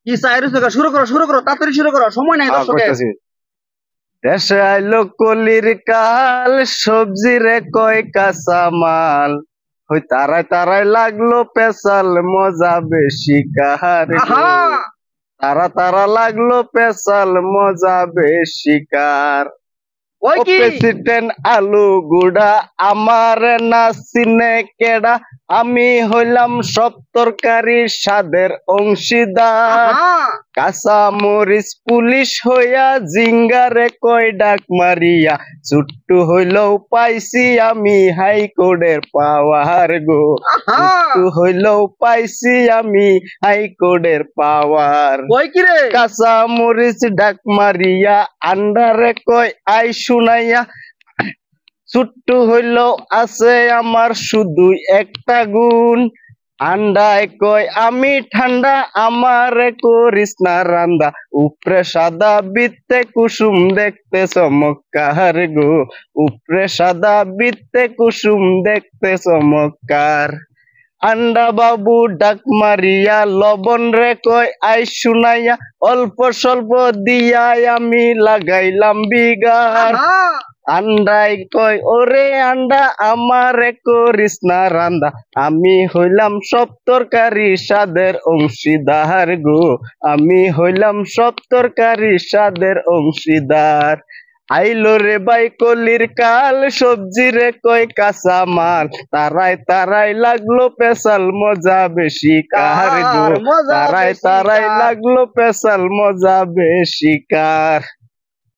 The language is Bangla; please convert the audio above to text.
কি চাইরো শুরু করো তাড়াতাড়ি শুরু করো, সময় নাই দর্শকের। দেশে আইলো কলির কাল, সবজি রে কয় কাঁচা মাল, ওই তারাই তারাই লাগলো পেশাল, মজা বেশি কাহার গো। তারা তারা লাগলো পেশাল, মজা বেশি কার। ওই কি প্রেসিডেন্ট আলু গুড়া আমার না চিনে কেডা, আমি হইলাম সব তরকারির স্বাদের অংশীদার। কাঁচা মরিচ পুলিশ হইয়া জিঙ্গারে কয় ডাক মারিয়া, ছুট্টু হইলেও পাইছি আমি হাইকোর্টের পাওয়ার গো। ছুট্টু হইলেও পাইছি আমি হাইকোর্টের পাওয়ার। ওই কি রে কাঁচা মরিচ ডাক মারিয়া আন্ডারে কয় আই শুনাইয়া, ছুট্টু হইলেও আছে আমার শুধু একটা গুণ। আন্ডায় কয় আমি ঠান্ডা, আমারে করিস না রান্দা, উপরে সাদা বিত্তে কুসুম দেখতে চমৎকার গো। উপরে সাদা বিত্তে কুসুম দেখতে চমৎকার। আন্ডা বাবু ডাক মারিয়া লবণ রে কয় আই শুনাইয়া, অল্প স্বল্প দিয়াই আমি লাগাইলাম বিগার। আন্ডাই কয় ওরে আন্ডা আমারে করিস না রান্দা, আমি হইলাম সব তরকারি স্বাদের অংশীদার গো। আমি হইলাম সব তরকারি স্বাদের অংশীদার। আইলো রে বাই কলির কাল, সবজি রে কয় কাঁচা মাল, তারাই তারাই লাগলো পেশাল, মজা বেশি কার গো। তারাই তারাই লাগলো পেশাল, মজা বেশি কার।